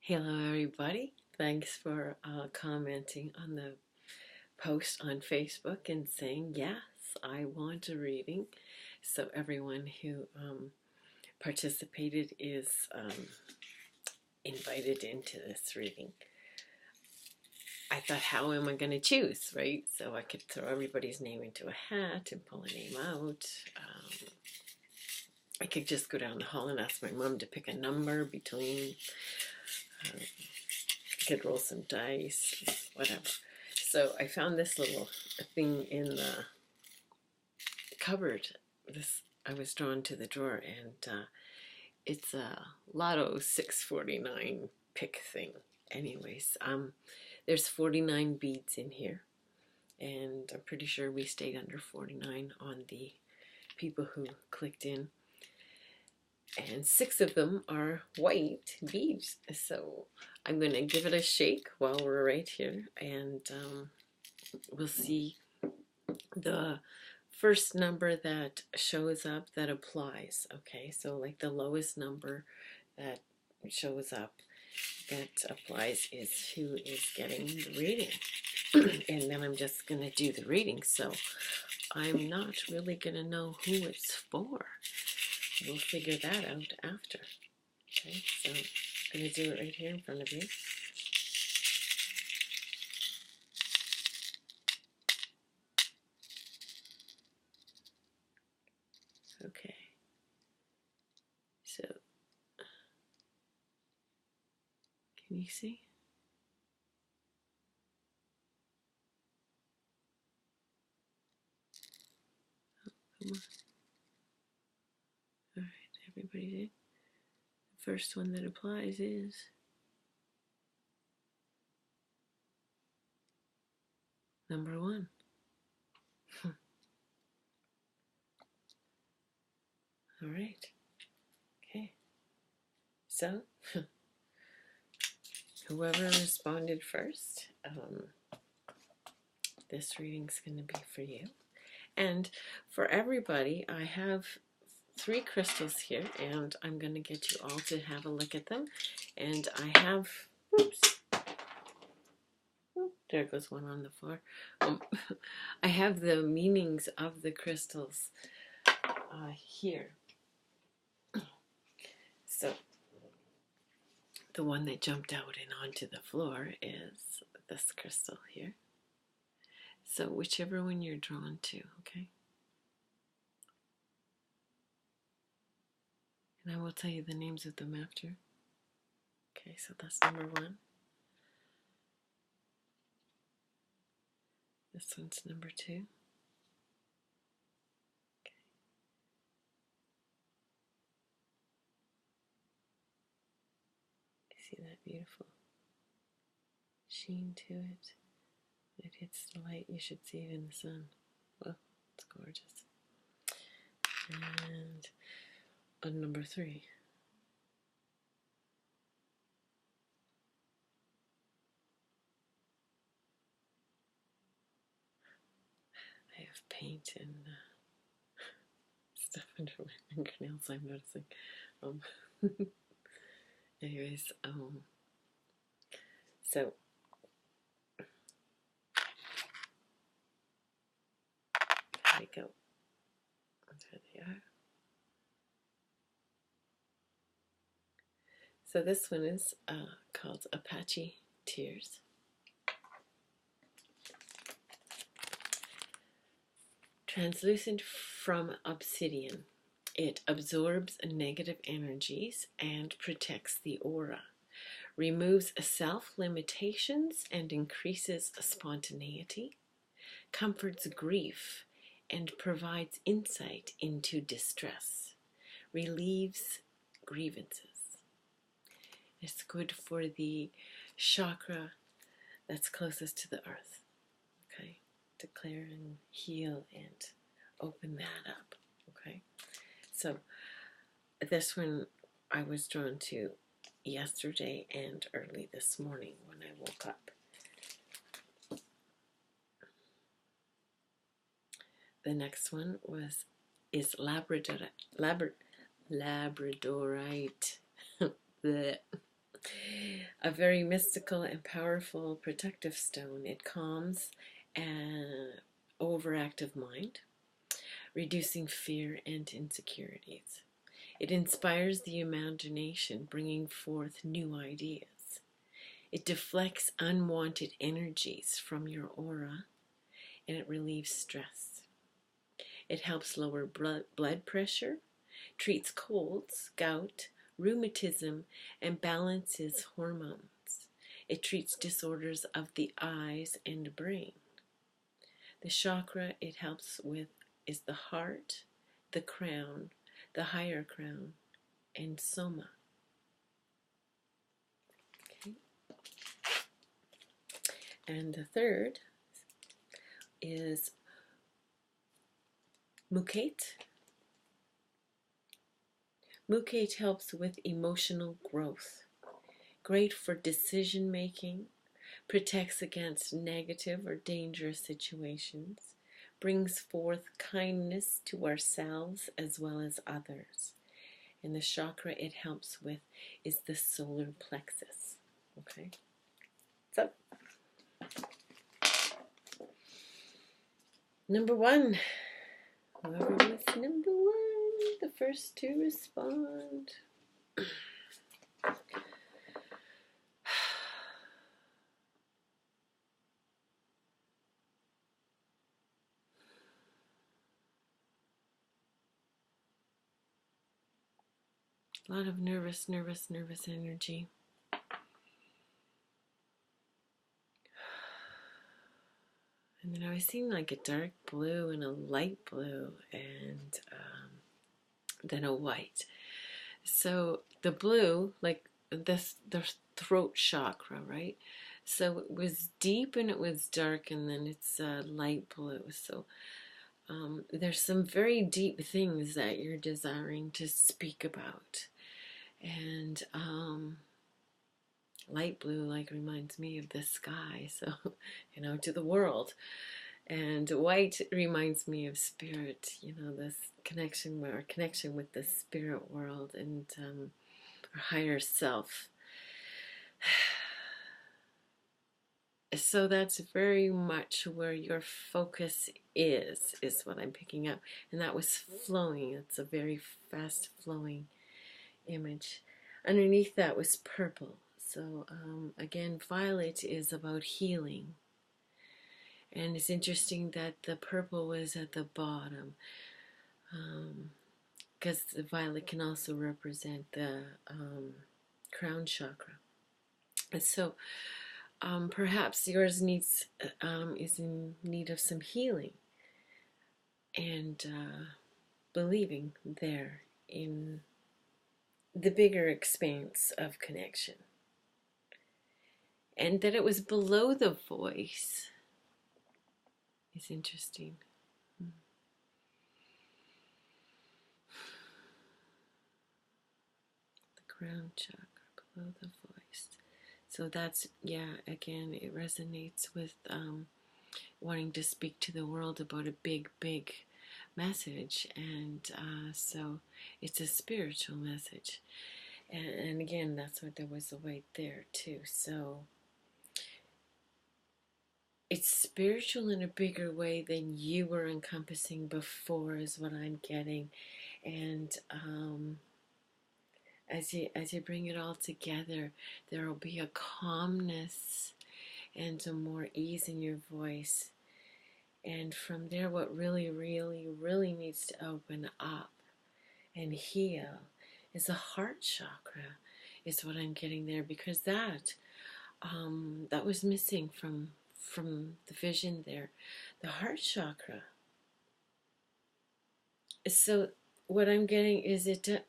Hello everybody. Thanks for commenting on the post on Facebook and saying, yes, I want a reading. So everyone who participated is invited into this reading. I thought, how am I going to choose, right? So I could throw everybody's name into a hat and pull a name out. I could just go down the hall and ask my mom to pick a number between... I could roll some dice, whatever. So I found this little thing in the cupboard. I was drawn to the drawer, and it's a Lotto 649 pick thing. Anyways, there's 49 beads in here, and I'm pretty sure we stayed under 49 on the people who clicked in. And 6 of them are white beads. So I'm going to give it a shake while we're right here, and we'll see the first number that shows up that applies. Okay, so like the lowest number that shows up that applies is who is getting the reading. And then I'm just going to do the reading. So I'm not really going to know who it's for. We'll figure that out after. Okay, so I'm going to do it right here in front of you. Okay, so can you see? Oh, come on. All right, everybody did. The first one that applies is number 1. All right. Okay. So, whoever responded first, this reading's going to be for you. And for everybody, I have 3 crystals here, and I'm going to get you all to have a look at them. And I have, oops, oh, there goes one on the floor. I have the meanings of the crystals here. So the one that jumped out and onto the floor is this crystal here. So whichever one you're drawn to, okay? And I will tell you the names of them after. Okay, so that's number 1. This one's number 2. Okay. See that beautiful sheen to it? It hits the light. You should see it in the sun. Well, it's gorgeous. And on number 3. I have paint and stuff under my fingernails, I'm noticing. Anyways, so there we go. There they are. So this one is called Apache Tears. Translucent from obsidian. It absorbs negative energies and protects the aura, removes self-limitations and increases spontaneity, comforts grief and provides insight into distress, relieves grievances. It's good for the chakra that's closest to the earth, okay? To clear and heal and open that up, okay? So this one I was drawn to yesterday and early this morning when I woke up. The next one is Labradorite. a very mystical and powerful protective stone. It calms an overactive mind, reducing fear and insecurities. It inspires the imagination, bringing forth new ideas. It deflects unwanted energies from your aura, and it relieves stress. It helps lower blood pressure, treats colds, gout, rheumatism, and balances hormones. It treats disorders of the eyes and brain. The chakra it helps with is the heart, the crown, the higher crown, and soma. Okay. And the third is mukate. Mukate helps with emotional growth, great for decision making, protects against negative or dangerous situations, brings forth kindness to ourselves as well as others. And the chakra it helps with is the solar plexus. Okay? So, number one. Whoever was number one, the first to respond. A lot of nervous energy. And then I was seeing like a dark blue and a light blue and then a white. So the blue, like this, the throat chakra, right? So it was deep and it was dark, and then it's light blue. So there's some very deep things that you're desiring to speak about. And light blue like reminds me of the sky, so to the world. And white reminds me of spirit, this connection with the spirit world and our higher self. So that's very much where your focus is what I'm picking up. And that was flowing. It's a very fast flowing image. Underneath that was purple. So again, violet is about healing. And it's interesting that the purple was at the bottom, because the violet can also represent the crown chakra. And so perhaps yours is in need of some healing and believing there in the bigger expanse of connection. And that it was below the voice is interesting. The crown chakra below the voice. So that's, again, it resonates with wanting to speak to the world about a big message. And so it's a spiritual message. And again, that's what there was a white there too. So it's spiritual in a bigger way than you were encompassing before is what I'm getting. And as you bring it all together, there will be a calmness and a more ease in your voice. And from there, what really needs to open up and heal is the heart chakra, is what I'm getting there, because that was missing from the vision there, the heart chakra. So what I'm getting is it doesn't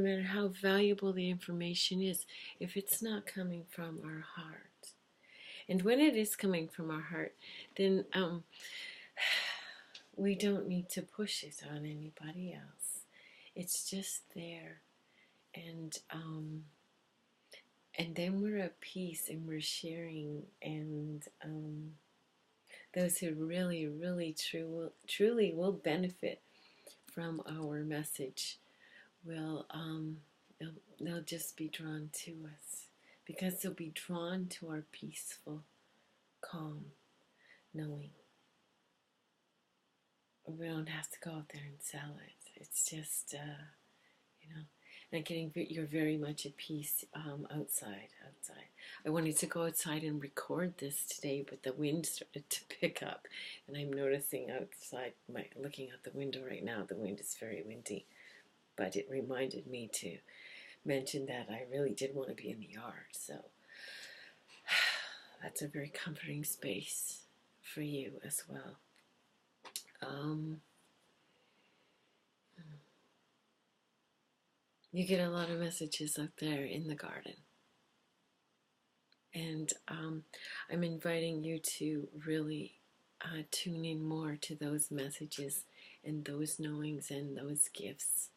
matter how valuable the information is if it's not coming from our heart. And when it is coming from our heart, then we don't need to push it on anybody else. It's just there. And then we're at peace and we're sharing, and those who really truly will benefit from our message will They'll just be drawn to us because they'll be drawn to our peaceful, calm knowing. We don't have to go out there and sell it. It's just, and getting you're very much at peace outside. I wanted to go outside and record this today, but the wind started to pick up, and I'm noticing outside, looking out the window right now, the wind is very windy. But it reminded me to mention that I really did want to be in the yard. So that's a very comforting space for you as well. You get a lot of messages out there in the garden. And I'm inviting you to really tune in more to those messages and those knowings and those gifts.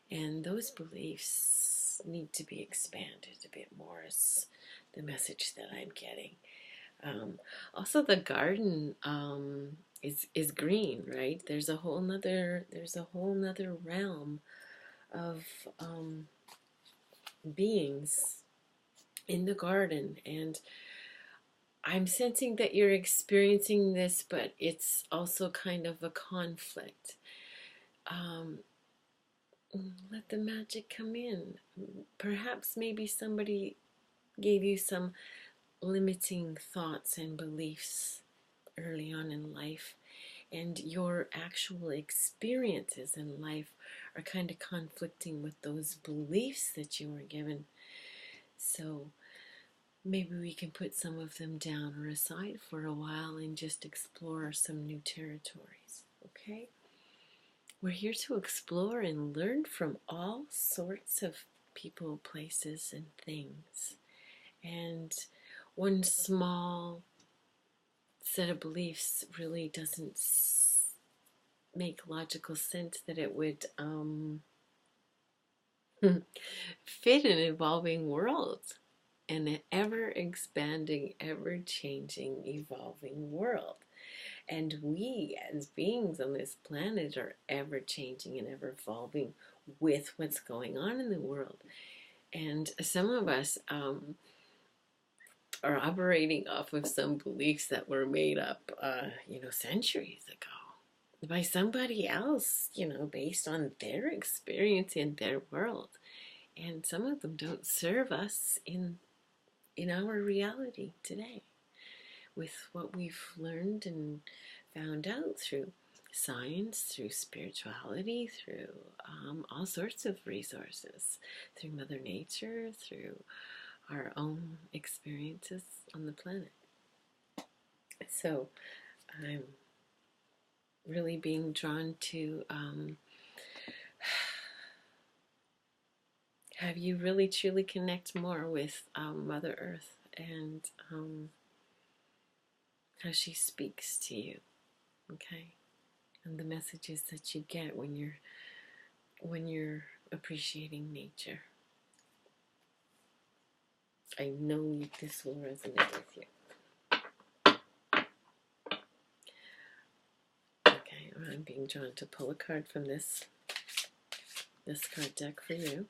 And those beliefs need to be expanded a bit more, is the message that I'm getting. Also, the garden is green, right? There's a whole nother realm of beings in the garden, and I'm sensing that you're experiencing this, but it's also kind of a conflict. Let the magic come in. Perhaps maybe somebody gave you some limiting thoughts and beliefs early on in life, and your actual experiences in life are kind of conflicting with those beliefs that you were given. So maybe we can put some of them down or aside for a while and just explore some new territories, okay? We're here to explore and learn from all sorts of people, places, and things. And one small set of beliefs really doesn't make logical sense that it would fit an evolving world, an ever-expanding, ever-changing, evolving world. And we, as beings on this planet, are ever-changing and ever-evolving with what's going on in the world. And some of us are operating off of some beliefs that were made up, centuries ago by somebody else, based on their experience in their world. And some of them don't serve us in our reality today, with what we've learned and found out through science, through spirituality, through all sorts of resources, through Mother Nature, through our own experiences on the planet. So I'm really being drawn to have you really truly connect more with Mother Earth and how she speaks to you, okay? And the messages that you get when you're appreciating nature. I know this will resonate with you. Okay, I'm being drawn to pull a card from this card deck for you.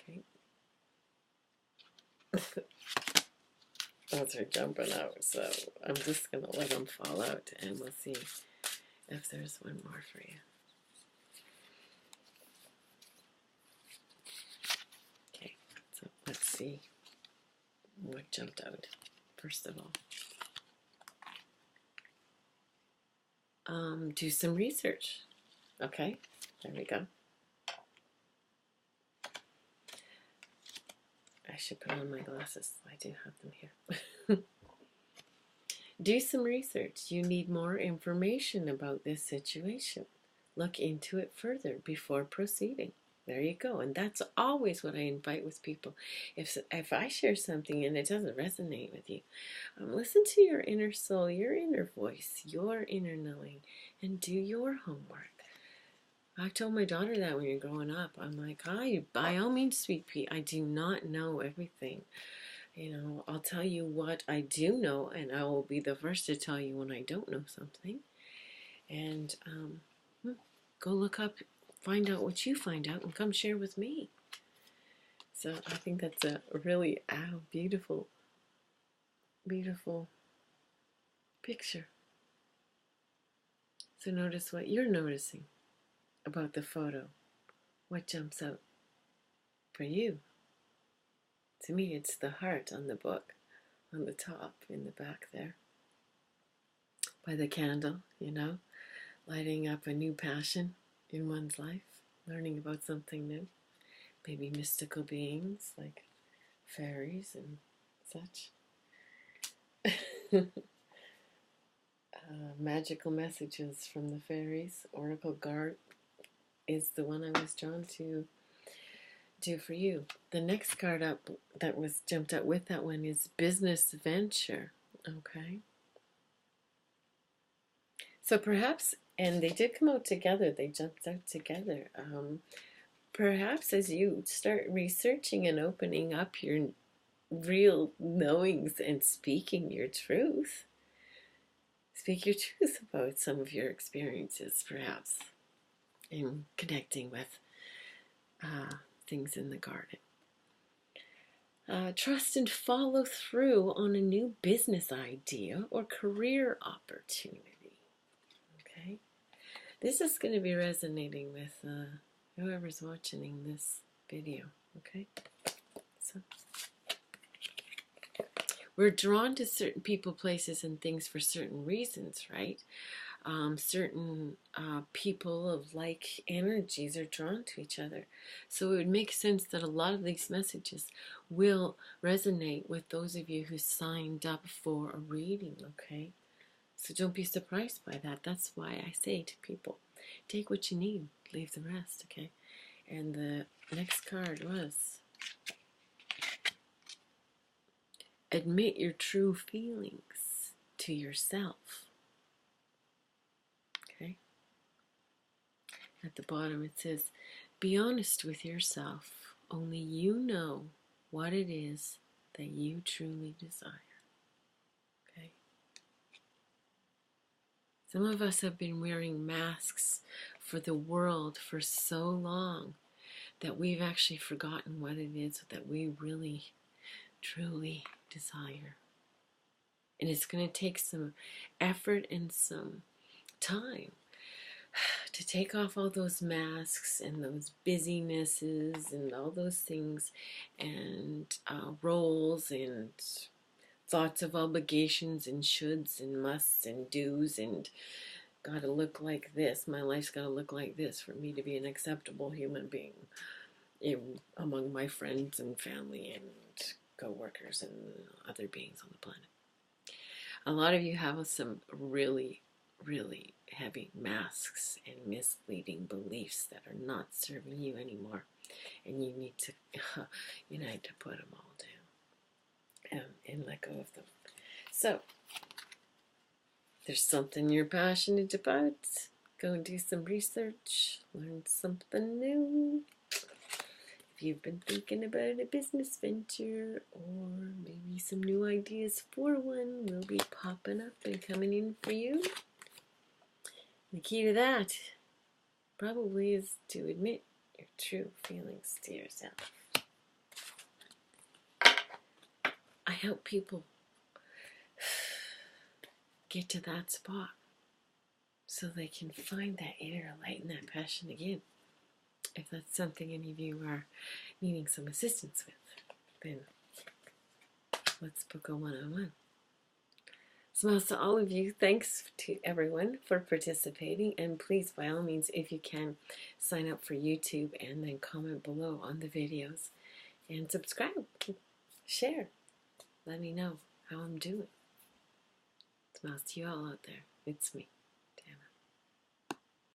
Okay. Those are jumping out, so I'm just going to let them fall out, and we'll see if there's one more for you. Okay, so let's see what jumped out, first of all. Do some research. Okay, there we go. I should put on my glasses. I do have them here. Do some research. You need more information about this situation. Look into it further before proceeding. There you go. And that's always what I invite with people. If I share something and it doesn't resonate with you, listen to your inner soul, your inner voice, your inner knowing, and do your homework. I told my daughter that when you're growing up. I'm like, by all means, sweet pea, I do not know everything. I'll tell you what I do know, and I will be the first to tell you when I don't know something. And go look up find out what you find out and come share with me. So I think that's a really beautiful, beautiful picture. So notice what you're noticing about the photo. What jumps out for you? To me, it's the heart on the book, on the top, in the back there. By the candle, you know, lighting up a new passion in one's life, learning about something new. Maybe mystical beings like fairies and such. Magical messages from the fairies. Oracle Guard is the one I was drawn to do for you. The next card up that was jumped out with that one is business venture. Okay. So perhaps, and they did come out together, they jumped out together. Perhaps as you start researching and opening up your real knowings and speaking your truth, speak your truth about some of your experiences, perhaps, in connecting with things in the garden. Trust and follow through on a new business idea or career opportunity. Okay, this is going to be resonating with whoever's watching this video. Okay, so we're drawn to certain people, places, and things for certain reasons, right? Certain people of like energies are drawn to each other. So it would make sense that a lot of these messages will resonate with those of you who signed up for a reading, okay? So don't be surprised by that. That's why I say to people, take what you need, leave the rest, okay? And the next card was, admit your true feelings to yourself. Okay? At the bottom it says, be honest with yourself. Only you know what it is that you truly desire. Okay? Some of us have been wearing masks for the world for so long that we've actually forgotten what it is that we really, truly desire. And it's going to take some effort and some time to take off all those masks and those busynesses and all those things and roles and thoughts of obligations and shoulds and musts and do's and gotta look like this. My life's gotta look like this for me to be an acceptable human being among my friends and family and co-workers and other beings on the planet. A lot of you have some really, really heavy masks and misleading beliefs that are not serving you anymore, and you need to put them all down and let go of them. So there's something you're passionate about. Go and do some research, learn something new. If you've been thinking about a business venture or maybe some new ideas for one, will be popping up and coming in for you. The key to that probably is to admit your true feelings to yourself. I help people get to that spot so they can find that inner light and that passion again. If that's something any of you are needing some assistance with, then let's book a one-on-one. Smiles to all of you. Thanks to everyone for participating. And please, by all means, if you can, sign up for YouTube and then comment below on the videos. And subscribe. Share. Let me know how I'm doing. Smiles to you all out there. It's me.